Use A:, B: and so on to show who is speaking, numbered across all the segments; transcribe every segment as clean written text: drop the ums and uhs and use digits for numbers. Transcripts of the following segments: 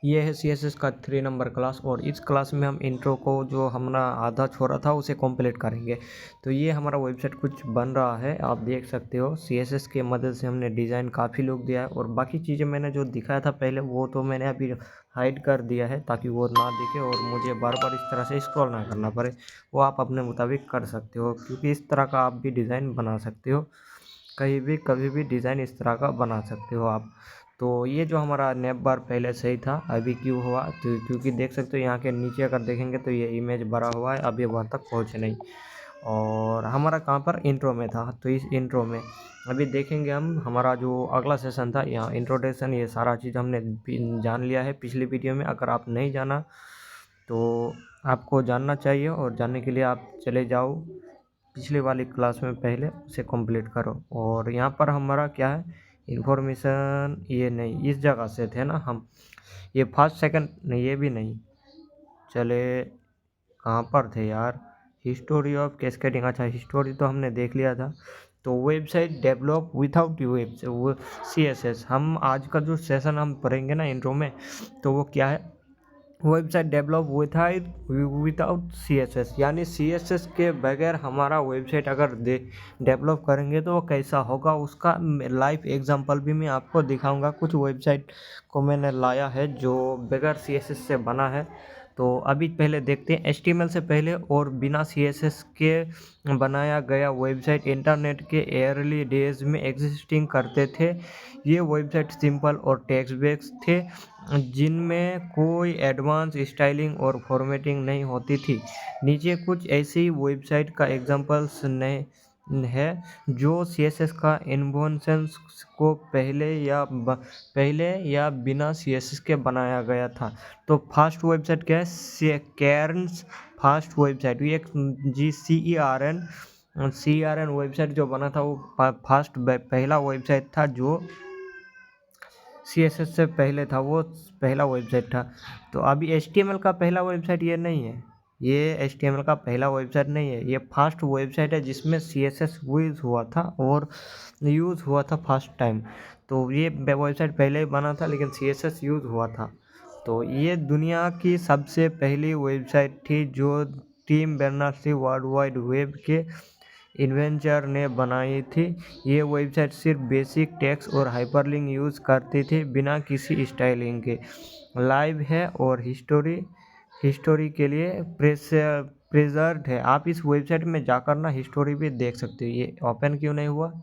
A: ये है CSS का 3 नंबर क्लास और इस क्लास में हम इंट्रो को जो हमारा आधा छोड़ा था उसे कंप्लीट करेंगे। तो ये हमारा वेबसाइट कुछ बन रहा है, आप देख सकते हो। CSS के मदद से हमने डिज़ाइन काफ़ी लुक दिया है और बाकी चीज़ें मैंने जो दिखाया था पहले वो तो मैंने अभी हाइड कर दिया है ताकि वो ना दिखे और मुझे बार बार इस तरह से स्क्रॉल ना करना पड़े। वो आप अपने मुताबिक कर सकते हो क्योंकि इस तरह का आप भी डिज़ाइन बना सकते हो, कहीं भी कभी भी डिज़ाइन इस तरह का बना सकते हो आप। तो ये जो हमारा नैप बार पहले सही था, अभी क्यों हुआ तो क्योंकि देख सकते हो यहाँ के नीचे अगर देखेंगे तो ये इमेज बड़ा हुआ है, अभी वहाँ तक पहुँचे नहीं। और हमारा कहाँ पर इंट्रो में था, तो इस इंट्रो में अभी देखेंगे हम हमारा जो अगला सेशन था यहाँ इंट्रोडक्शन, ये सारा चीज़ हमने जान लिया है पिछली वीडियो में। अगर आप नहीं जाना तो आपको जानना चाहिए और जानने के लिए आप चले जाओ पिछले वाली क्लास में, पहले उसे कंप्लीट करो। और यहाँ पर हमारा क्या है इन्फॉर्मेशन, ये नहीं इस जगह से थे ना हम, ये फर्स्ट सेकंड नहीं, ये भी नहीं, चले कहाँ पर थे यार, हिस्टोरी ऑफ कैस्केडिंग, अच्छा हिस्टोरी तो हमने देख लिया था। तो वेबसाइट डेवलप विदाउट वो CSS, हम आज का जो सेशन हम पढ़ेंगे ना इंट्रो में, तो वो क्या है वेबसाइट डेवलप विदाउट CSS, यानी CSS के बगैर हमारा वेबसाइट अगर डेवलप करेंगे तो वो कैसा होगा, उसका लाइव एग्जांपल भी मैं आपको दिखाऊंगा। कुछ वेबसाइट को मैंने लाया है जो बगैर CSS से बना है। तो अभी पहले देखते हैं HTML से पहले और बिना CSS के बनाया गया वेबसाइट इंटरनेट के अर्ली डेज में एग्जिस्टिंग करते थे। ये वेबसाइट सिंपल और टेक्स्ट बेस्ड थे जिनमें कोई एडवांस स्टाइलिंग और फॉर्मेटिंग नहीं होती थी। नीचे कुछ ऐसी वेबसाइट का एग्जांपल्स है जो CSS का इन्वेंशन को पहले या बिना CSS के बनाया गया था। तो फास्ट वेबसाइट क्या है, कैर्न्स फास्ट वेबसाइट, ये CERN वेबसाइट जो बना था वो फास्ट पहला वेबसाइट था जो CSS से पहले था, वो पहला वेबसाइट था। तो अभी HTML का पहला वेबसाइट ये नहीं है, ये HTML का पहला वेबसाइट नहीं है, ये फर्स्ट वेबसाइट है जिसमें CSS यूज़ हुआ था और यूज़ हुआ था फर्स्ट टाइम। तो ये वेबसाइट पहले ही बना था लेकिन CSS यूज़ हुआ था। तो ये दुनिया की सबसे पहली वेबसाइट थी जो Tim Berners Lee world wide web के इन्वेंटर ने बनाई थी। ये वेबसाइट सिर्फ बेसिक टेक्स्ट और हाइपरलिंक यूज़ करती थी बिना किसी स्टाइलिंग के। लाइव है और हिस्टोरी के लिए प्रिजर्व्ड है। आप इस वेबसाइट में जाकर ना हिस्टोरी भी देख सकते हो। ये ओपन क्यों नहीं हुआ,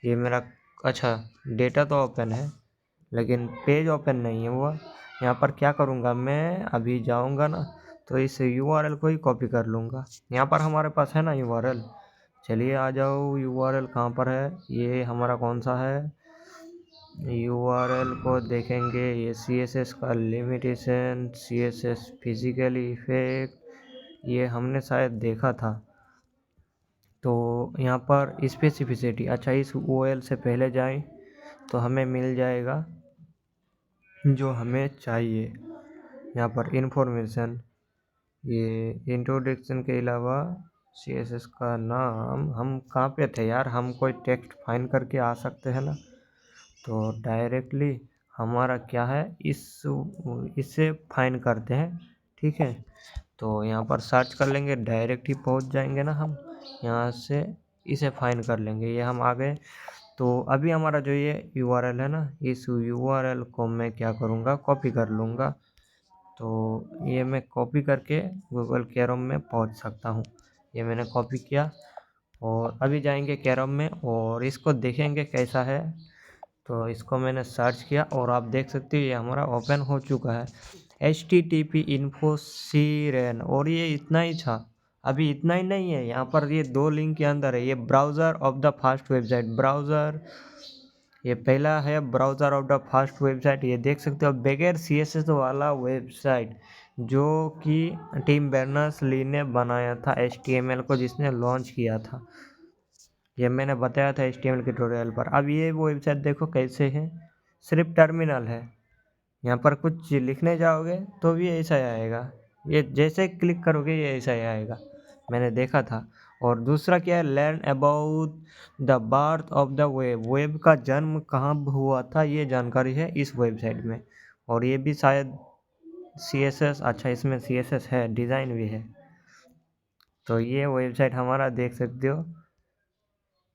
A: ये मेरा, अच्छा डेटा तो ओपन है लेकिन पेज ओपन नहीं हुआ। यहाँ पर क्या करूँगा मैं, अभी जाऊँगा ना तो इस URL को ही कॉपी कर लूँगा। यहाँ पर हमारे पास है ना URL, चलिए आ जाओ। URL कहाँ पर है, ये हमारा कौन सा है, URL को देखेंगे। ये CSS का लिमिटेशन, CSS फिजिकल इफेक्ट, ये हमने शायद देखा था। तो यहाँ पर स्पेसिफिसिटी, अच्छा इस OL से पहले जाएं तो हमें मिल जाएगा जो हमें चाहिए। यहाँ पर इंफॉर्मेशन, ये इंट्रोडक्शन के अलावा CSS का नाम, हम कहाँ पे थे यार, हम कोई टेक्स्ट फाइंड करके आ सकते हैं ना। तो डायरेक्टली हमारा क्या है, इससे फाइंड करते हैं, ठीक है। तो यहाँ पर सर्च कर लेंगे, डायरेक्ट ही पहुँच जाएंगे ना हम, यहाँ से इसे फाइंड कर लेंगे। ये हम आ गए। तो अभी हमारा जो ये URL है ना, इस URL को मैं क्या करूँगा, कॉपी कर लूँगा। तो ये मैं कॉपी करके गूगल क्रोम में पहुँच सकता हूँ। ये मैंने कॉपी किया और अभी जाएंगे क्रोम में और इसको देखेंगे कैसा है। तो इसको मैंने सर्च किया और आप देख सकते हो ये हमारा ओपन हो चुका है, HTTP info CRN। और ये इतना ही था, अभी इतना ही नहीं है, यहाँ पर ये 2 लिंक के अंदर है। ये browser of the fast website, browser ये पहला है, browser of the fast website. ये देख सकते हो बगैर CSS वाला वेबसाइट जो कि टिम बर्नर्स-ली ने बनाया था HTML को, जिसने लॉन्च किया था। ये मैंने बताया था HTML के ट्यूटोरियल पर। अब ये वो वेबसाइट देखो कैसे है, सिर्फ टर्मिनल है। यहाँ पर कुछ लिखने जाओगे तो भी ऐसा ही आएगा, ये जैसे क्लिक करोगे ये ऐसा ही आएगा, मैंने देखा था। और दूसरा क्या है, learn about the birth of the web, web का जन्म कहाँ हुआ था ये जानकारी है इस वेबसाइट में। और ये भी शायद CSS, अच्छा इसमें CSS है, डिज़ाइन भी है। तो ये वेबसाइट हमारा देख सकते हो।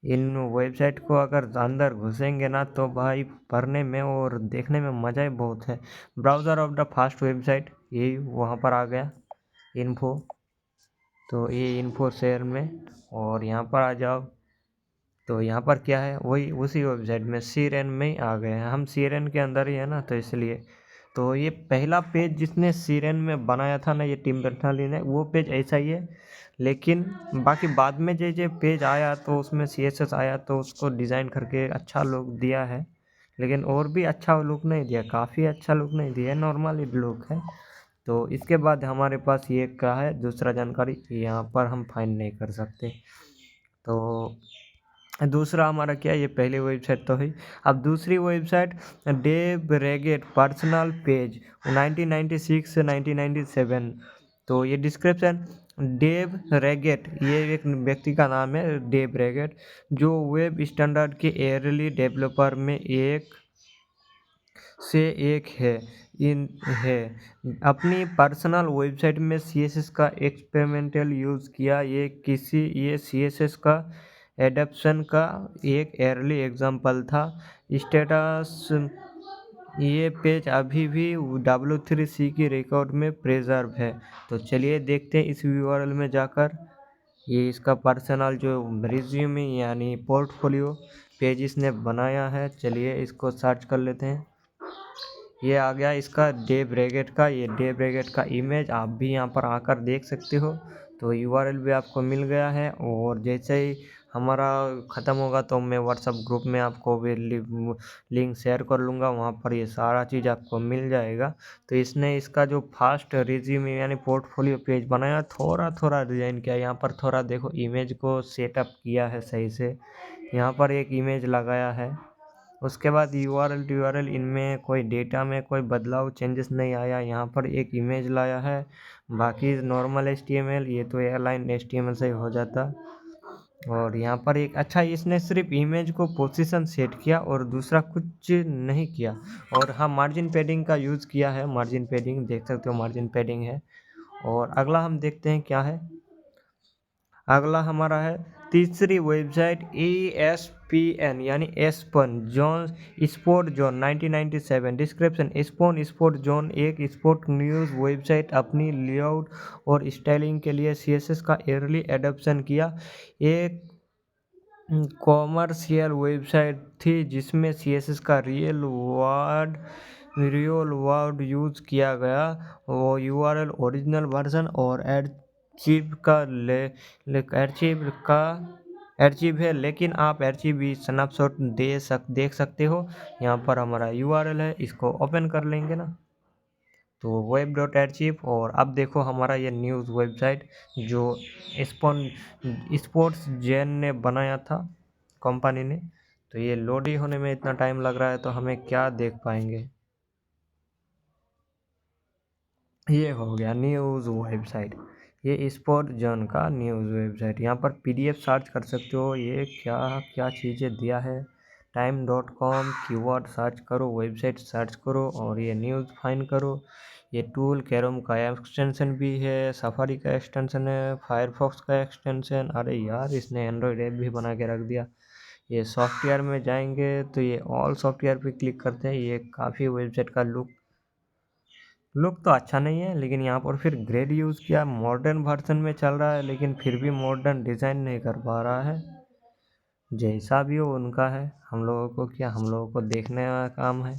A: इन वेबसाइट को अगर अंदर घुसेंगे ना तो भाई पढ़ने में और देखने में मज़ा ही बहुत है। Browser of the fast website, ये वहाँ पर आ गया इन्फो। तो ये इन्फो शेयर में, और यहाँ पर आ जाओ तो यहाँ पर क्या है, वही उसी वेबसाइट में सीरेन में ही आ गए हैं। हम सीरेन के अंदर ही है ना, तो इसलिए। तो ये पहला पेज जिसने सीरेन में बनाया था ना, ये टिम बर्नर्स-ली ने, वो पेज ऐसा ही है। लेकिन बाकी बाद में जो पेज आया तो उसमें CSS आया तो उसको डिज़ाइन करके अच्छा लुक दिया है। लेकिन और भी अच्छा लुक नहीं दिया, काफ़ी अच्छा लुक नहीं दिया, नॉर्मल ही लुक है। तो इसके बाद हमारे पास ये क्या है, दूसरा जानकारी यहाँ पर हम फाइंड नहीं कर सकते। तो दूसरा हमारा क्या है, ये पहली वेबसाइट तो है। अब दूसरी वेबसाइट डेव रेगेट पर्सनल पेज 1996 से 1997। तो ये डिस्क्रिप्शन, डेव रेगेट ये एक व्यक्ति का नाम है, डेव रेगेट, जो वेब स्टैंडर्ड के एयरली डेवलपर में एक से एक है। इन है अपनी पर्सनल वेबसाइट में CSS का एक्सपेरिमेंटल यूज़ किया। ये CSS का एडप्शन का एक अर्ली एग्जांपल था। स्टेटस, ये पेज अभी भी W3C की रिकॉर्ड में प्रिजर्व है। तो चलिए देखते हैं इस URL में जाकर। ये इसका पर्सनल जो रिज्यूमे यानी पोर्टफोलियो पेज इसने बनाया है। चलिए इसको सर्च कर लेते हैं। ये आ गया इसका डेव रेगेट का, ये डेव रेगेट का इमेज आप भी यहाँ पर आकर देख सकते हो। तो URL भी आपको मिल गया है, और जैसे ही हमारा ख़त्म होगा तो मैं व्हाट्सअप ग्रुप में आपको भी लिंक शेयर कर लूँगा, वहाँ पर ये सारा चीज़ आपको मिल जाएगा। तो इसने इसका जो फास्ट रिज्यूमे यानी पोर्टफोलियो पेज बनाया, थोड़ा थोड़ा डिज़ाइन किया, यहाँ पर थोड़ा देखो इमेज को सेटअप किया है सही से, यहाँ पर एक इमेज लगाया है। उसके बाद URL इनमें कोई डेटा में कोई बदलाव चेंजेस नहीं आया, यहाँ पर एक इमेज लाया है। बाकी नॉर्मल HTML, ये तो एयरलाइन HTML से हो जाता। और यहाँ पर एक अच्छा, इसने सिर्फ इमेज को पोजीशन सेट किया और दूसरा कुछ नहीं किया। और हाँ, मार्जिन पेडिंग का यूज़ किया है, मार्जिन पेडिंग देख सकते हो, मार्जिन पेडिंग है। और अगला हम देखते हैं क्या है। अगला हमारा है तीसरी वेबसाइट ESPN यानी ESPN zone sport zone 1997। Description, ESPN sport zone एक स्पोर्ट न्यूज़ वेबसाइट अपनी लेआउट और स्टाइलिंग के लिए CSS का अर्ली एडॉप्शन किया। एक कॉमर्शियल वेबसाइट थी जिसमें CSS का रियल वर्ड यूज़ किया गया। वो URL ओरिजिनल वर्जन और आर्चिव है, लेकिन आप आर्चिव भी स्नैपशॉट देख सकते हो। यहाँ पर हमारा URL है, इसको ओपन कर लेंगे ना तो web.archive। और अब देखो हमारा ये न्यूज़ वेबसाइट जो स्पोर्ट्स जेन ने बनाया था, कंपनी ने। तो ये लोड ही होने में इतना टाइम लग रहा है, तो हमें क्या देख पाएंगे। ये हो गया न्यूज़ वेबसाइट, ये स्पोर्ट जॉन का न्यूज़ वेबसाइट। यहाँ पर PDF सर्च कर सकते हो, ये क्या क्या चीज़ें दिया है। time.com कीवर्ड सर्च करो, वेबसाइट सर्च करो, और ये न्यूज़ फाइंड करो। ये टूल कैरोम का एक्सटेंशन भी है, सफारी का एक्सटेंशन है, फायरफॉक्स का एक्सटेंशन। अरे यार, इसने एंड्रॉयड ऐप भी बना के रख दिया। ये सॉफ्टवेयर में जाएंगे तो ये ऑल सॉफ्टवेयर पे क्लिक करते हैं। ये काफ़ी वेबसाइट का लुक तो अच्छा नहीं है, लेकिन यहाँ पर फिर ग्रेड यूज़ किया। मॉडर्न वर्जन में चल रहा है, लेकिन फिर भी मॉडर्न डिज़ाइन नहीं कर पा रहा है। जैसा भी हो उनका है, हम लोगों को क्या, हम लोगों को देखने का काम है।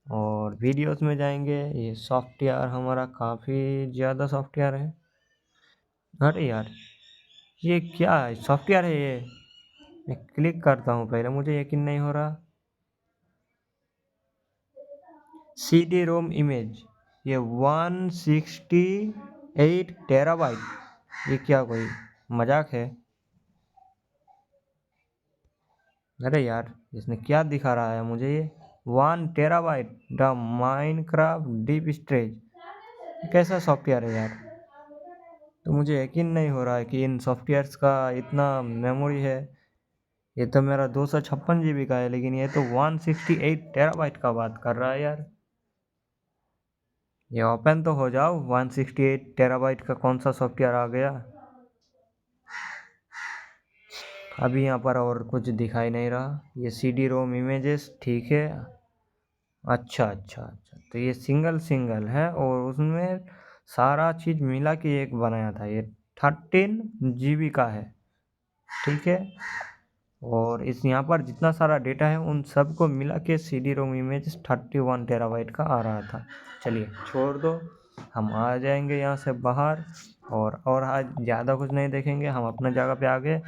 A: और वीडियोस में जाएंगे, ये सॉफ्टवेयर हमारा काफ़ी ज़्यादा सॉफ्टवेयर है। अरे यार, ये क्या है, सॉफ्टवेयर है ये। मैं क्लिक करता हूँ, पहले मुझे यकीन नहीं हो रहा। CD-ROM इमेज, ये 168 टेराबाइट। ये क्या कोई मजाक है। अरे यार, इसने क्या दिखा रहा है मुझे ये 1 terabyte the Minecraft deep storage. कैसा सॉफ्टवेयर है यार। तो मुझे यकीन नहीं हो रहा है कि इन सॉफ्टवेयर्स का इतना मेमोरी है। ये तो मेरा 256 GB का है, लेकिन ये तो 168 टेराबाइट का बात कर रहा है यार। ये ओपन तो हो जाओ। 168 टेराबाइट का कौन सा सॉफ्टवेयर आ गया? अभी यहाँ पर और कुछ दिखाई नहीं रहा। ये CD रोम इमेजेस, ठीक है। अच्छा अच्छा अच्छा, तो ये सिंगल सिंगल है और उसमें सारा चीज़ मिला के एक बनाया था। ये 13 GB का है, ठीक है। और इस यहाँ पर जितना सारा डेटा है उन सबको मिला के CD रोम इमेज 31 टेराबाइट का आ रहा था। चलिए छोड़ दो, हम आ जाएंगे यहाँ से बाहर और आज ज़्यादा कुछ नहीं देखेंगे, हम अपने जगह पे आ गए।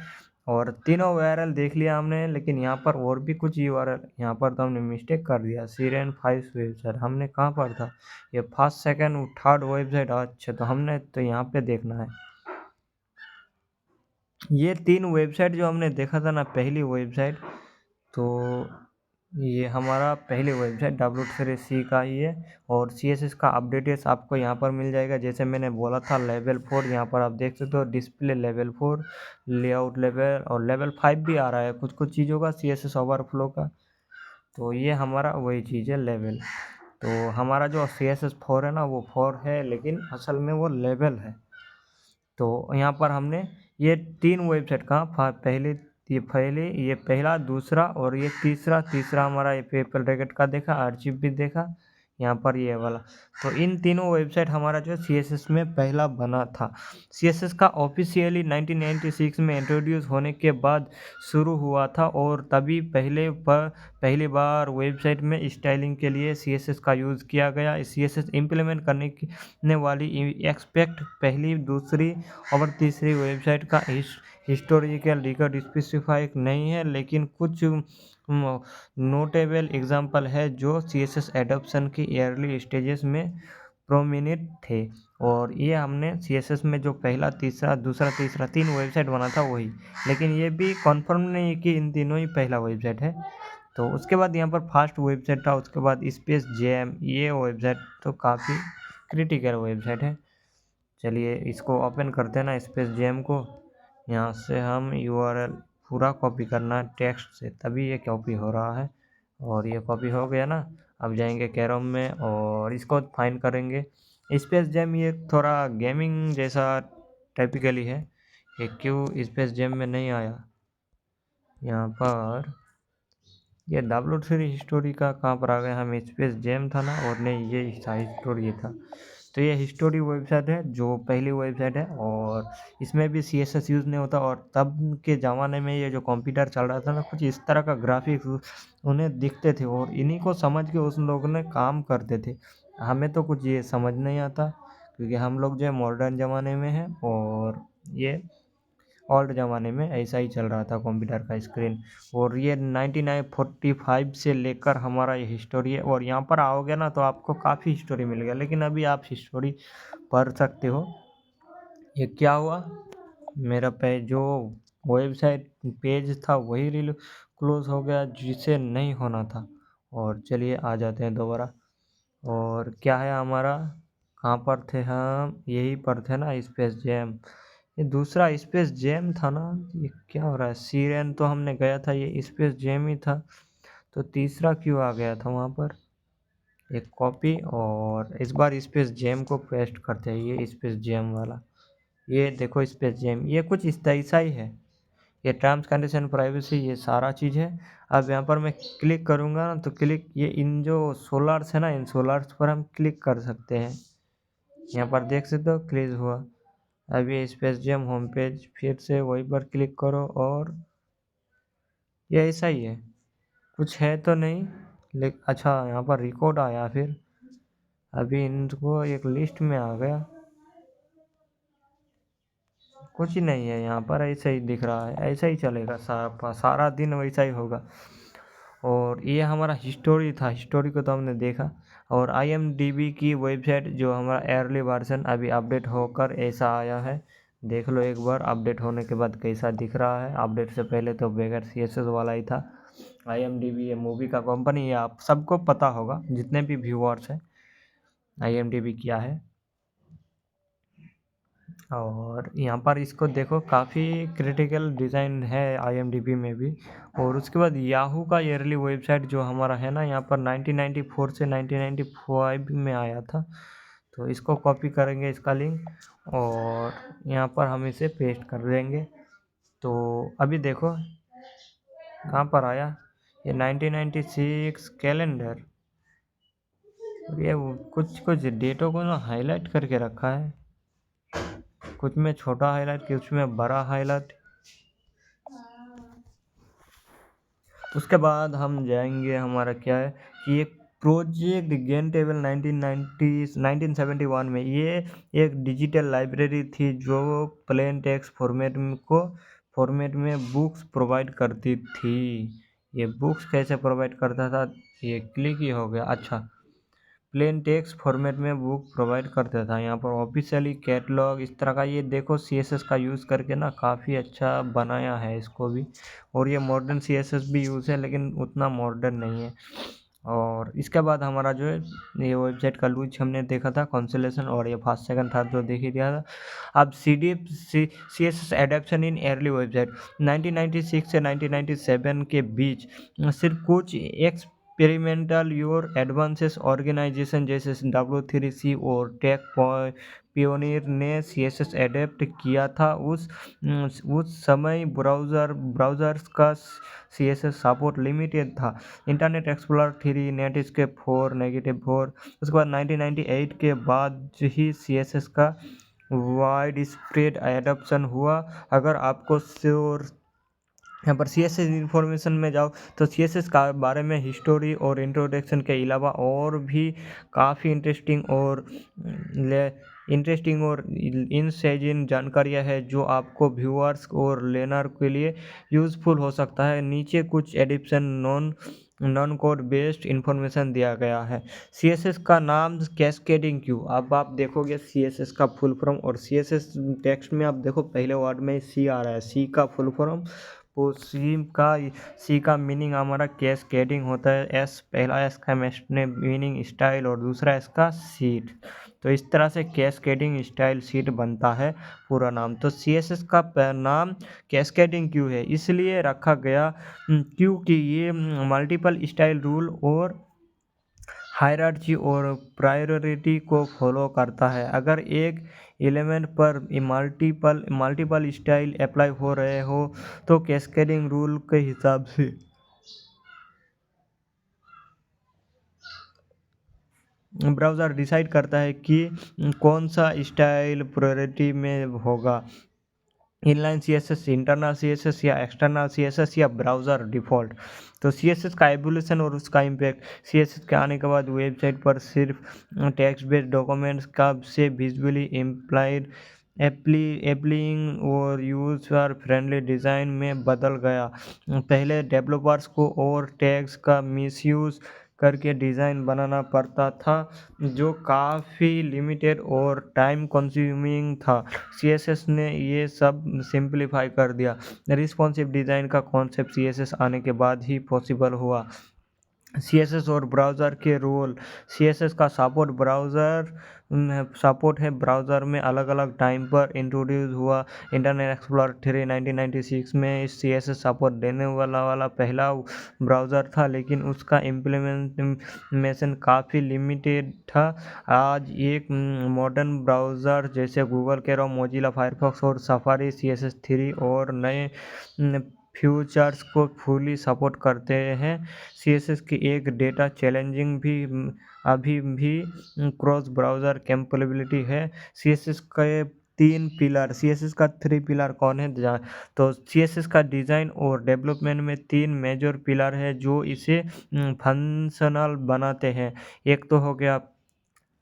A: और तीनों URL देख लिया हमने, लेकिन यहाँ पर और भी कुछ URL, यहाँ पर तो हमने मिस्टेक कर दिया। सीरियन 5 वेबसाइट हमने कहाँ पर था? ये फर्स्ट सेकंड थर्ड वेबसाइट। अच्छा, तो हमने तो यहाँ पे देखना है। ये 3 वेबसाइट जो हमने देखा था ना, पहली वेबसाइट, तो ये हमारा पहली वेबसाइट W3C का ही है। और CSS का अपडेट्स आपको यहाँ पर मिल जाएगा। जैसे मैंने बोला था लेवल 4, यहाँ पर आप देख सकते हो डिस्प्ले लेवल 4, लेआउट लेवल और लेवल 5 भी आ रहा है कुछ कुछ चीज़ों का CSS ओवरफ्लो का। तो ये हमारा वही चीज़ है लेवल। तो हमारा जो CSS 4 है ना, वो 4 है, लेकिन असल में वो लेवल है। तो यहाँ पर हमने ये 3 वेबसाइट का पहले ये पहला, दूसरा और ये तीसरा हमारा ये पेपर रैकेट का देखा, आर्चिव भी देखा, यहाँ पर ये वाला। तो इन तीनों वेबसाइट हमारा जो CSS में पहला बना था। CSS का ऑफिशियली 1996 में इंट्रोड्यूस होने के बाद शुरू हुआ था, और तभी पहली बार वेबसाइट में स्टाइलिंग के लिए CSS का यूज़ किया गया। CSS इम्प्लीमेंट करने वाली एक्सपेक्ट पहली, दूसरी और तीसरी वेबसाइट का हिस्टोरिकल रिकॉर्ड स्पेसिफाई नहीं है, लेकिन कुछ नोटेबल एग्जांपल है जो CSS एडॉप्शन की अर्ली स्टेजेस में प्रोमिनेंट थे। और ये हमने CSS में जो पहला, तीसरा, दूसरा, तीसरा 3 वेबसाइट बना था वही, लेकिन ये भी कंफर्म नहीं कि इन तीनों ही पहला वेबसाइट है। तो उसके बाद यहाँ पर फर्स्ट वेबसाइट था, उसके बाद स्पेस जेम। ये वेबसाइट तो काफ़ी क्रिटिकल वेबसाइट है। चलिए इसको ओपन करते हैं ना, स्पेस जेम को। यहाँ से हम URL पूरा कॉपी करना है टेक्स्ट से, तभी ये कॉपी हो रहा है। और ये कॉपी हो गया ना। अब जाएंगे कैरम में और इसको फाइंड करेंगे। स्पेस जेम ये थोड़ा गेमिंग जैसा टाइपिकली है। ये क्यों स्पेस जेम में नहीं आया? यहाँ पर ये W3 हिस्टोरी का कहाँ पर आ गया? हम स्पेस जेम था ना, और नहीं, ये हिस्टोरी था। तो ये हिस्टोरी वेबसाइट है जो पहली वेबसाइट है, और इसमें भी CSS यूज़ नहीं होता। और तब के ज़माने में ये जो कंप्यूटर चल रहा था ना, कुछ इस तरह का ग्राफिक्स उन्हें दिखते थे, और इन्हीं को समझ के उस लोगों ने काम करते थे। हमें तो कुछ ये समझ नहीं आता, क्योंकि हम लोग जो है मॉडर्न ज़माने में हैं, और ये ओल्ड ज़माने में ऐसा ही चल रहा था कंप्यूटर का स्क्रीन। और ये 1945 से लेकर हमारा ये हिस्टोरी है। और यहाँ पर आओगे ना तो आपको काफ़ी हिस्टोरी मिल गया, लेकिन अभी आप हिस्टोरी पढ़ सकते हो। ये क्या हुआ? मेरा जो वेबसाइट पेज था वही क्लोज हो गया, जिसे नहीं होना था। और चलिए आ जाते हैं दोबारा। और क्या है हमारा, कहाँ पर थे हम? यही पर थे ना, स्पेस जेम। ये दूसरा स्पेस जेम था ना, ये क्या हो रहा है? सीरियन तो हमने गया था, ये स्पेस जेम ही था, तो तीसरा क्यों आ गया था वहाँ पर? एक कॉपी, और इस बार स्पेस जेम को पेस्ट करते हैं, ये स्पेस जेम वाला। ये देखो स्पेस जेम, ये कुछ इस ऐसा ही है। ये टर्म्स कंडीशन प्राइवेसी, ये सारा चीज़ है। अब यहाँ पर मैं क्लिक करूँगा ना, तो क्लिक, ये इन जो सोलर्स है ना, इन सोलर्स पर हम क्लिक कर सकते हैं। यहाँ पर देख सकते हो क्लिक हुआ। अब ये स्पेस जेम होम पेज, फिर से वही पर क्लिक करो, और ये ऐसा ही है, कुछ है तो नहीं। लेकिन अच्छा, यहाँ पर रिकॉर्ड आया, फिर अभी इनको एक लिस्ट में आ गया। कुछ ही नहीं है यहाँ पर, ऐसा ही दिख रहा है, ऐसा ही चलेगा सारा दिन वैसा ही होगा। और ये हमारा हिस्टोरी था, हिस्टोरी को तो हमने देखा। और IMDb की वेबसाइट जो हमारा अर्ली वर्जन अभी अपडेट होकर ऐसा आया है, देख लो एक बार अपडेट होने के बाद कैसा दिख रहा है। अपडेट से पहले तो बगैर CSS वाला ही था। IMDb ये मूवी का कंपनी है, आप सबको पता होगा जितने भी व्यूअर्स हैं IMDb क्या है। और यहाँ पर इसको देखो, काफ़ी क्रिटिकल डिज़ाइन है IMDb में भी। और उसके बाद याहू का ईयरली वेबसाइट जो हमारा है ना, यहाँ पर 1994 से 1995 में आया था। तो इसको कॉपी करेंगे इसका लिंक और यहाँ पर हम इसे पेस्ट कर देंगे। तो अभी देखो कहाँ पर आया, ये 1996 कैलेंडर, और ये कुछ कुछ डेटों को ना हाईलाइट करके रखा है, कुछ में छोटा हाईलाइट कुछ में बड़ा हाईलाइट। उसके बाद हम जाएंगे, हमारा क्या है कि एक प्रोजेक्ट गेन टेबल 1971 में ये एक डिजिटल लाइब्रेरी थी जो प्लेन टेक्स्ट फॉर्मेट में बुक्स प्रोवाइड करती थी। ये बुक्स कैसे प्रोवाइड करता था, ये क्लिक ही हो गया। अच्छा, प्लेन टेक्स्ट फॉर्मेट में बुक प्रोवाइड करता था। यहाँ पर ऑफिशियली कैटलॉग इस तरह का, ये देखो सीएसएस का यूज़ करके ना काफ़ी अच्छा बनाया है इसको भी। और ये मॉडर्न सीएसएस भी यूज़ है लेकिन उतना मॉडर्न नहीं है। और इसके बाद हमारा जो है ये वेबसाइट का लूज हमने देखा था कॉन्सोलेशन, और ये फर्स्ट सेकंड थर्ड जो देख ही दिया था। अब C S S adoption in early website 1996 से 1997 के बीच सिर्फ कुछ एक्सपेरिमेंटल योर एडवांसेस ऑर्गेनाइजेशन जैसे W3C और टेक पियोनियर ने CSS एडेप्ट किया था। उस समय ब्राउज़र्स का CSS सपोर्ट लिमिटेड था। इंटरनेट एक्सप्लोरर 3, नेटस्केप 4, -4, उसके बाद 1998 के बाद ही CSS का वाइड स्प्रेड एडॉप्शन हुआ। अगर आपको श्योर यहाँ पर CSS इन्फॉर्मेशन में जाओ तो CSS का बारे में हिस्टोरी और इंट्रोडक्शन के अलावा और भी काफ़ी इंटरेस्टिंग और इनसेजिन जानकारियाँ है जो आपको व्यूअर्स और लेनर के लिए यूज़फुल हो सकता है। नीचे कुछ addition non code based information दिया गया है। CSS का नाम कैस्केडिंग क्यों, अब आप देखोगे CSS का फुल फॉर्म, और CSS टेक्स्ट में आप देखो पहले वर्ड में C आ रहा है, C का फुल फॉर्म। तो सी का मीनिंग हमारा कैस्केडिंग होता है। एस, पहला एस का मीनिंग स्टाइल और दूसरा एस का सीट। तो इस तरह से कैस्केडिंग स्टाइल सीट बनता है पूरा नाम। तो CSS का नाम कैस्केडिंग क्यों है, इसलिए रखा गया क्योंकि ये मल्टीपल स्टाइल रूल और हायरार्ची और प्रायोरिटी को फॉलो करता है। अगर एक एलिमेंट पर मल्टीपल स्टाइल अप्लाई हो रहे हो तो कैस्केडिंग रूल के हिसाब से ब्राउज़र डिसाइड करता है कि कौन सा स्टाइल प्रायोरिटी में होगा। इनलाइन CSS, इंटरनल CSS या एक्सटर्नल CSS या ब्राउज़र डिफ़ॉल्ट। तो CSS का एवोल्यूशन और उसका इम्पैक्ट। CSS के आने के बाद वेबसाइट पर सिर्फ टेक्स्ट बेस्ड डॉक्यूमेंट्स का से विजुअली इम्प्लाइड एप्लिंग और यूज़र फ्रेंडली डिज़ाइन में बदल गया। पहले डेवलपर्स को और टैग्स का मिसयूज़ करके डिज़ाइन बनाना पड़ता था जो काफ़ी लिमिटेड और टाइम कंज्यूमिंग था। CSS ने ये सब सिंप्लीफाई कर दिया। रिस्पॉन्सिव डिज़ाइन का कॉन्सेप्ट CSS आने के बाद ही पॉसिबल हुआ। CSS और ब्राउज़र के रोल। CSS का सपोर्ट है ब्राउज़र में अलग अलग टाइम पर इंट्रोड्यूस हुआ। इंटरनेट एक्सप्लोरर 3 1996 में इस CSS सपोर्ट देने वाला पहला ब्राउज़र था, लेकिन उसका इम्प्लीमेंटेशन काफ़ी लिमिटेड था। आज एक मॉडर्न ब्राउज़र जैसे गूगल क्रोम, मोजिला फायरफॉक्स और सफारी CSS 3 और नए फीचर्स को फुली सपोर्ट करते हैं। CSS की एक डेटा चैलेंजिंग भी अभी भी क्रॉस ब्राउज़र कैपेबिलिटी है। CSS के 3 पिलर कौन है तो CSS का डिज़ाइन और डेवलपमेंट में 3 मेजर पिलर है जो इसे फंक्शनल बनाते हैं। एक तो हो गया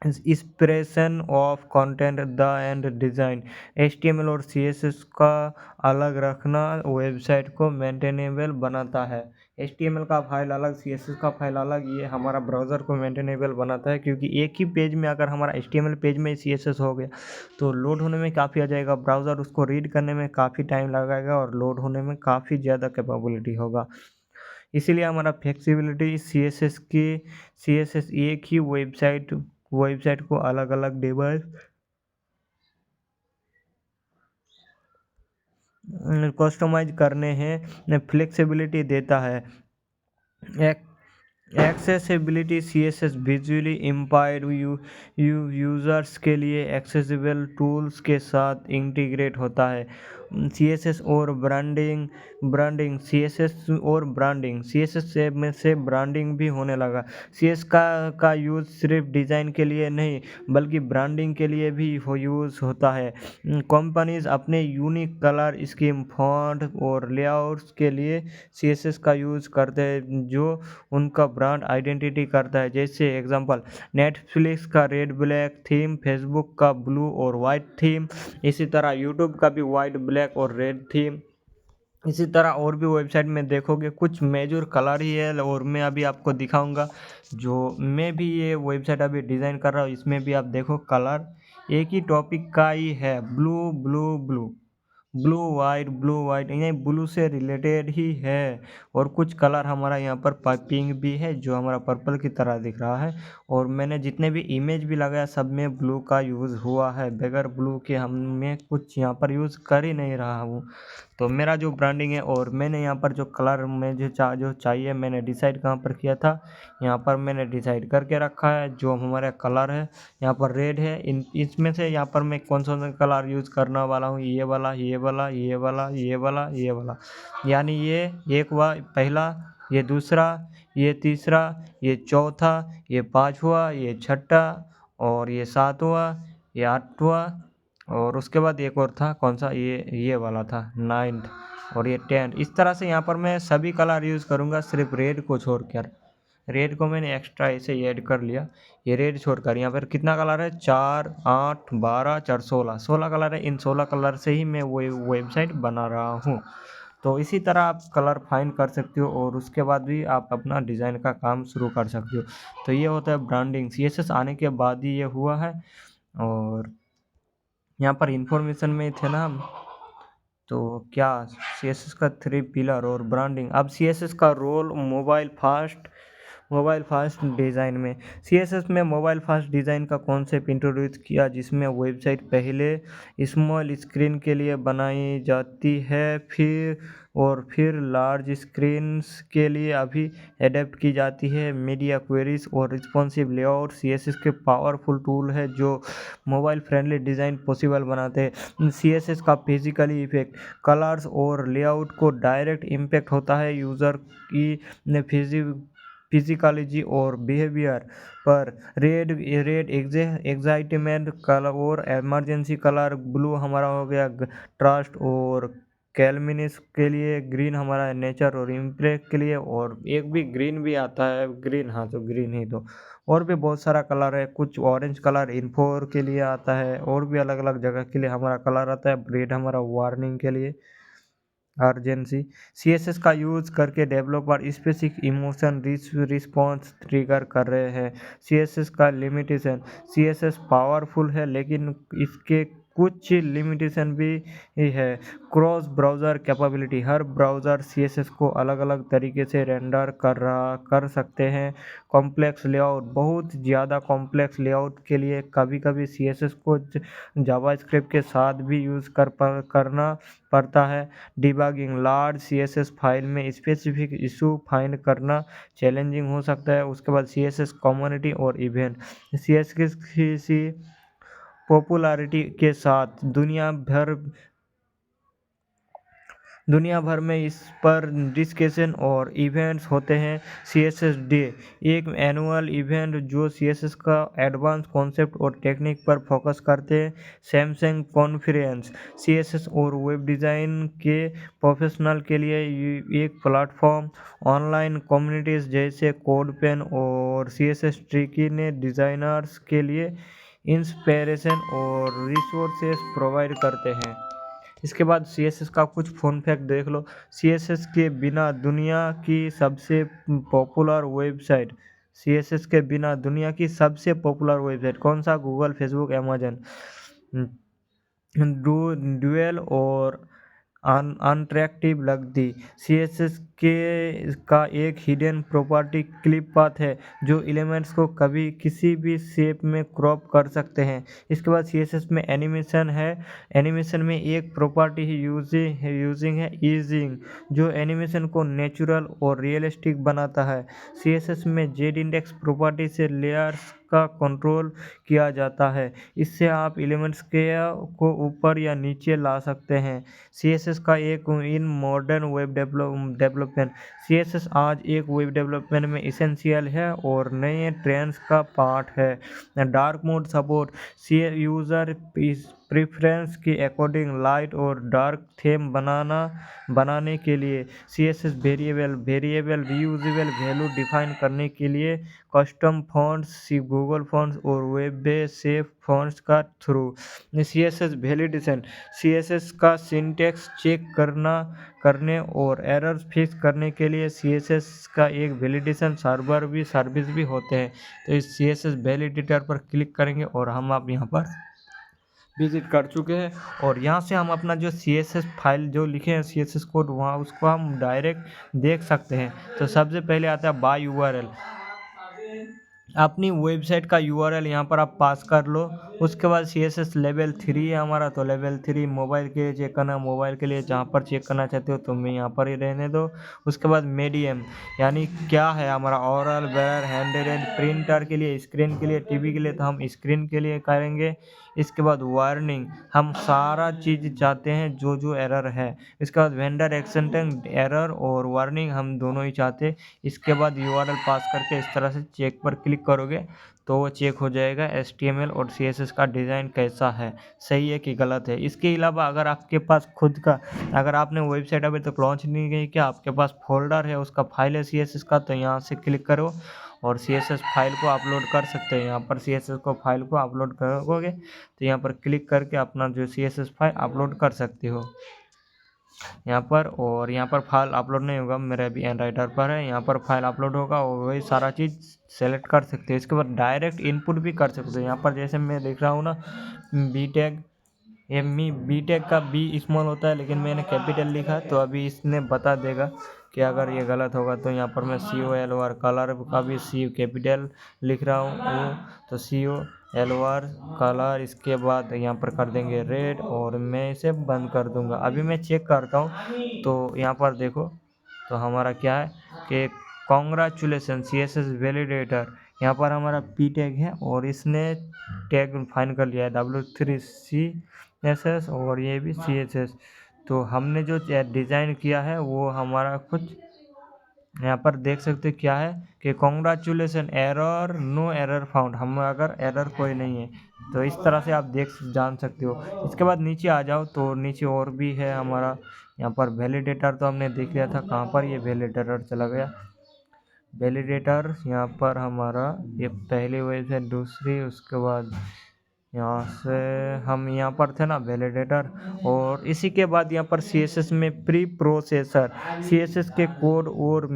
A: expression of content the end design. HTML और CSS का अलग रखना वेबसाइट को मेंटेनेबल बनाता है। HTML का फाइल अलग, CSS का फाइल अलग, ये हमारा ब्राउज़र को मेंटेनेबल बनाता है, क्योंकि एक ही पेज में अगर हमारा HTML पेज में CSS हो गया तो लोड होने में काफ़ी आ जाएगा, ब्राउज़र उसको रीड करने में काफ़ी टाइम लगाएगा और लोड होने में काफ़ी ज़्यादा कैपेबिलिटी होगा। इसीलिए हमारा फ्लेक्सिबिलिटी CSS एक ही वेबसाइट को अलग अलग डिवाइस कस्टमाइज करने हैं फ्लेक्सिबिलिटी देता है। Accessibility CSS visually impaired users के लिए एक्सेसिबल टूल्स के साथ इंटीग्रेट होता है। CSS और ब्रांडिंग CSS से ब्रांडिंग भी होने लगा। CSS का यूज़ सिर्फ डिज़ाइन के लिए नहीं बल्कि ब्रांडिंग के लिए भी यूज़ होता है। कंपनीज अपने यूनिक कलर स्कीम फॉन्ट और लेआउट्स के लिए CSS का यूज़ करते हैं जो उनका ब्रांड आइडेंटिटी करता है। जैसे एग्जांपल नेटफ्लिक्स का रेड ब्लैक थीम, फेसबुक का ब्लू और वाइट थीम, इसी तरह यूट्यूब का भी वाइट ब्लैक और रेड थीम। इसी तरह और भी वेबसाइट में देखोगे कुछ मेजर कलर ही है और मैं अभी आपको दिखाऊंगा। जो मैं भी ये वेबसाइट अभी डिज़ाइन कर रहा हूँ इसमें भी आप देखो कलर एक ही टॉपिक का ही है, blue blue blue blue white ये ब्लू से रिलेटेड ही है। और कुछ कलर हमारा यहाँ पर पिंक भी है जो हमारा पर्पल की तरह दिख रहा है। और मैंने जितने भी इमेज भी लगाया सब में ब्लू का यूज़ हुआ है, बगैर ब्लू के मैं कुछ यहाँ पर यूज़ कर ही नहीं रहा हूँ। तो मेरा जो ब्रांडिंग है और मैंने यहाँ पर जो कलर में जो चाहिए मैंने डिसाइड कहाँ पर किया था, यहाँ पर मैंने डिसाइड करके रखा है। जो हमारा कलर है यहाँ पर रेड है, इसमें से यहाँ पर मैं कौन सा कलर यूज़ करने वाला हूँ, ये वाला ये वाला ये वाला ये वाला ये वाला, यानी ये एक पहला, ये दूसरा, ये तीसरा, ये चौथा, ये पाँचवा, ये छठा और ये सातवां, ये आठवां और उसके बाद एक और था कौन सा, ये वाला था 9th और ये 10th। इस तरह से यहाँ पर मैं सभी कलर यूज़ करूँगा सिर्फ रेड को छोड़कर। रेड को मैंने एक्स्ट्रा ऐसे ऐड कर लिया। ये रेड छोड़कर यहाँ पर कितना कलर है, 4 8 12 4 16 कलर है। इन 16 कलर से ही मैं वो वेबसाइट बना रहा हूँ। तो इसी तरह आप कलर फाइंड कर सकते हो और उसके बाद भी आप अपना डिज़ाइन का काम शुरू कर सकते हो। तो ये होता है ब्रांडिंग। CSS आने के बाद ही ये हुआ है। और यहाँ पर इंफॉर्मेशन में थे ना हम, तो क्या CSS का 3 पिलर और ब्रांडिंग। अब CSS का रोल मोबाइल फास्ट डिज़ाइन में। CSS में मोबाइल फास्ट डिज़ाइन का कॉन्सेप्ट इंट्रोड्यूस किया जिसमें वेबसाइट पहले स्मॉल स्क्रीन के लिए बनाई जाती है फिर लार्ज स्क्रीन्स के लिए अभी एडेप्ट की जाती है। मीडिया क्वेरीज और रिस्पॉन्सिव लेआउट CSS के पावरफुल टूल है जो मोबाइल फ्रेंडली डिज़ाइन पॉसिबल बनाते हैं। CSS का फिजिकली इफेक्ट, कलर्स और लेआउट को डायरेक्ट इम्पैक्ट होता है यूज़र की फिजिकोलॉजी और बिहेवियर पर। रेड एक्साइटमेंट कलर और इमरजेंसी कलर, ब्लू हमारा हो गया ट्रस्ट और कैलमिनिस के लिए, ग्रीन हमारा नेचर और इम्प्रेस के लिए, और एक भी ग्रीन भी आता है ग्रीन, हाँ तो ग्रीन ही दो। और भी बहुत सारा कलर है, कुछ ऑरेंज कलर इन्फोर के लिए आता है और भी अलग अलग जगह के लिए हमारा कलर आता है। रेड हमारा वार्निंग के लिए, अर्जेंसी। CSS का यूज़ करके developer specific emotion response trigger कर रहे हैं। CSS का लिमिटेशन, CSS पावरफुल है लेकिन इसके कुछ लिमिटेशन भी है। क्रॉस ब्राउज़र कैपेबिलिटी, हर ब्राउज़र CSS को अलग अलग तरीके से रेंडर कर सकते हैं। कॉम्प्लेक्स लेआउट, बहुत ज़्यादा कॉम्प्लेक्स लेआउट के लिए कभी कभी CSS को जावास्क्रिप्ट के साथ भी यूज़ करना पड़ता है। डिबगिंग, लार्ज CSS फाइल में स्पेसिफिक इशू फाइंड करना चैलेंजिंग हो सकता है। उसके बाद CSS कम्युनिटी और इवेंट, CSS की पॉपुलैरिटी के साथ दुनिया भर में इस पर डिस्कशन और इवेंट्स होते हैं। CSS डे, एक एनुअल इवेंट जो CSS का एडवांस कॉन्सेप्ट और टेक्निक पर फोकस करते हैं। सैमसंग कॉन्फ्रेंस, CSS और वेब डिज़ाइन के प्रोफेशनल के लिए एक प्लेटफॉर्म। ऑनलाइन कम्युनिटीज़ जैसे कोडपेन और CSS ट्रिकी ने डिज़ाइनर्स के लिए इंस्पिरेशन और रिसोर्सेज प्रोवाइड करते हैं। इसके बाद CSS का कुछ फन फैक्ट देख लो। CSS के बिना दुनिया की सबसे पॉपुलर वेबसाइट, CSS के बिना दुनिया की सबसे पॉपुलर वेबसाइट कौन सा, गूगल, फेसबुक, अमेजन, ड्यूएल और अनअट्रैक्टिव लगती। सीएसएस के का एक हिडन प्रॉपर्टी क्लिप पाथ है जो एलिमेंट्स को कभी किसी भी शेप में क्रॉप कर सकते हैं। इसके बाद सीएसएस में एनिमेशन है। एनिमेशन में एक प्रॉपर्टी यूजिंग है ईजिंग, जो एनिमेशन को नेचुरल और रियलिस्टिक बनाता है। सीएसएस में जेड इंडेक्स प्रॉपर्टी से लेयर्स का कंट्रोल किया जाता है। इससे आप एलिमेंट्स के को ऊपर या नीचे ला सकते हैं। सीएसएस का एक in modern web development. CSS आज एक वेब डेवलपमेंट में इसेंशियल है और नए ट्रेंड्स का पार्ट है। Dark mode support. User preference के अकॉर्डिंग लाइट और डार्क थीम बनाने के लिए CSS variable reusable value define करने के लिए कस्टम फॉन्ट्स, गूगल फॉन्ट्स और वेब बेस्ड फॉन्ट्स का थ्रू। CSS validation. सीएसएस का सिंटैक्स चेक करने और एरर्स फिक्स करने के लिए सीएसएस का एक वैलिडेशन सर्विस भी होते हैं। तो इस सीएसएस वैलिडेटर पर क्लिक करेंगे और हम आप यहाँ पर विजिट कर चुके हैं और यहाँ से हम अपना जो सीएसएस फाइल जो लिखे हैं सीएसएस कोड वहाँ उसको हम डायरेक्ट देख सकते हैं। तो सबसे पहले आता है बाय यूआरएल। अपनी वेबसाइट का यूआरएल यहाँ पर आप पास कर लो। उसके बाद सीएसएस लेवल 3 है हमारा, तो लेवल 3 मोबाइल के लिए चेक करना। मोबाइल के लिए जहाँ पर चेक करना चाहते हो तो मैं यहाँ पर ही रहने दो। उसके बाद मीडियम यानी क्या है हमारा ओरल, बेयर, हैंडरेड। प्रिंटर के लिए, स्क्रीन के लिए, टीवी के लिए तो हम स्क्रीन के लिए करेंगे। इसके बाद वार्निंग, हम सारा चीज़ चाहते हैं जो एरर है। इसके बाद वेंडर एक्सेप्टेंस एरर और वार्निंग हम दोनों ही चाहते। इसके बाद यूआरएल पास करके इस तरह से चेक पर क्लिक करोगे तो वो चेक हो जाएगा एचटीएमएल और सीएसएस का डिज़ाइन कैसा है, सही है कि गलत है। इसके अलावा अगर आपके पास खुद का, अगर आपने वेबसाइट अभी तक लॉन्च नहीं की, क्या आपके पास फोल्डर है उसका फाइल है सीएसएस का, तो यहाँ से क्लिक करो और सीएसएस फाइल को अपलोड कर सकते हैं। यहाँ पर सीएसएस को फाइल को अपलोड करोगे तो यहाँ पर क्लिक करके अपना जो सीएसएस फाइल अपलोड कर सकते हो यहाँ पर। और यहाँ पर फाइल अपलोड नहीं होगा, मेरा अभी एनराइटर पर है। यहाँ पर फाइल अपलोड होगा और वही सारा चीज़ सेलेक्ट कर सकते हो। इसके बाद डायरेक्ट इनपुट भी कर सकते हो। यहाँ पर जैसे मैं देख रहा हूँ ना बी टैग, ये बी टैग का बी स्मॉल होता है लेकिन मैंने कैपिटल लिखा, तो अभी इसने बता देगा कि अगर ये गलत होगा। तो यहाँ पर मैं COLOR कलर का भी C कैपिटल लिख रहा हूँ, तो COLOR कलर। इसके बाद यहाँ पर कर देंगे रेड और मैं इसे बंद कर दूँगा। अभी मैं चेक करता हूँ तो यहाँ पर देखो तो हमारा क्या है कि कॉन्ग्रेचुलेसन सीएसएस वैलिडेटर। यहाँ पर हमारा पी टैग है और इसने टैग फाइन कर लिया है W3 CSS और ये भी CSS। तो हमने जो डिज़ाइन किया है वो हमारा कुछ यहाँ पर देख सकते हो क्या है कि congratulation error, no error found. हम अगर एरर कोई नहीं है तो इस तरह से आप जान सकते हो। इसके बाद नीचे आ जाओ तो नीचे और भी है हमारा। यहाँ पर वैलिडेटर तो हमने देख लिया था, कहाँ पर ये वैलिडेटर चला गया। वैलिडेटर यहाँ पर हमारा ये पहली वजह से दूसरी, उसके बाद यहाँ से हम यहाँ पर थे ना वैलिडेटर। और इसी के बाद यहाँ पर सीएसएस में प्री प्रोसेसर, सीएसएस के कोड और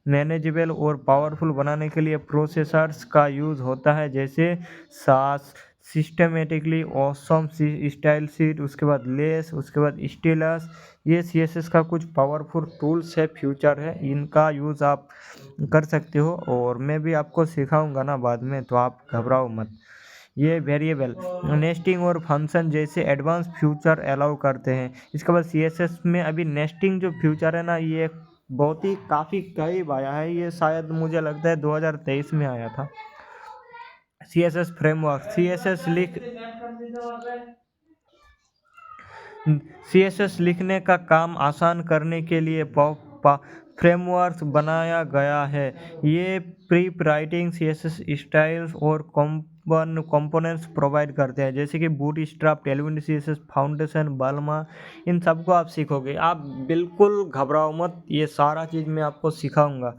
A: मैनेजेबल और पावरफुल बनाने के लिए प्रोसेसर्स का यूज़ होता है, जैसे सास, सिस्टमेटिकली ऑसम स्टाइल शीट, उसके बाद लेस, उसके बाद स्टिलस। ये सीएसएस का कुछ पावरफुल टूल्स है, फ्यूचर है, इनका यूज़ आप कर सकते हो और मैं भी आपको सिखाऊंगा ना बाद में, तो आप घबराओ मत। ये वेरिएबल, नेस्टिंग और फंक्शन जैसे एडवांस फ्यूचर अलाउ करते हैं। इसके बाद सीएसएस में अभी नेस्टिंग जो फ्यूचर है ना, ये बहुत ही काफ़ी करीब आया है। ये शायद मुझे लगता है 2023 में आया था। सीएसएस फ्रेमवर्क, सीएसएस लिखने का काम आसान करने के लिए फ्रेमवर्क बनाया गया है। ये प्री राइटिंग सीएसएस स्टाइल्स और कंपोनेंट्स प्रोवाइड करते हैं, जैसे कि बूटस्ट्रैप, टेलविंड सीएसएस, फाउंडेशन, बाल्मा। इन सबको आप सीखोगे, आप बिल्कुल घबराओ मत, ये सारा चीज़ मैं आपको सिखाऊंगा।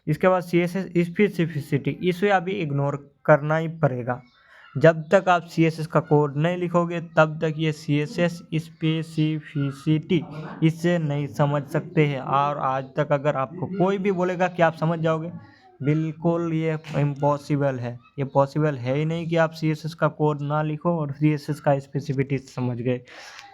A: इसके बाद सीएसएस स्पेसिफिसिटी, इसे अभी इग्नोर करना ही पड़ेगा। जब तक आप सीएसएस का कोड नहीं लिखोगे तब तक ये सीएसएस स्पेसिफिसिटी इससे नहीं समझ सकते हैं। और आज तक अगर आपको कोई भी बोलेगा कि आप समझ जाओगे, बिल्कुल ये इम्पॉसिबल है, ये पॉसिबल है ही नहीं कि आप CSS का कोड ना लिखो और CSS का स्पेसिफिटी समझ गए।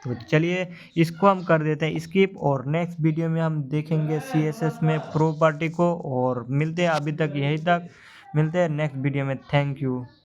A: तो चलिए इसको हम कर देते हैं स्किप और नेक्स्ट वीडियो में हम देखेंगे CSS में प्रॉपर्टी को। और मिलते हैं, अभी तक यहीं तक मिलते हैं नेक्स्ट वीडियो में। Thank you.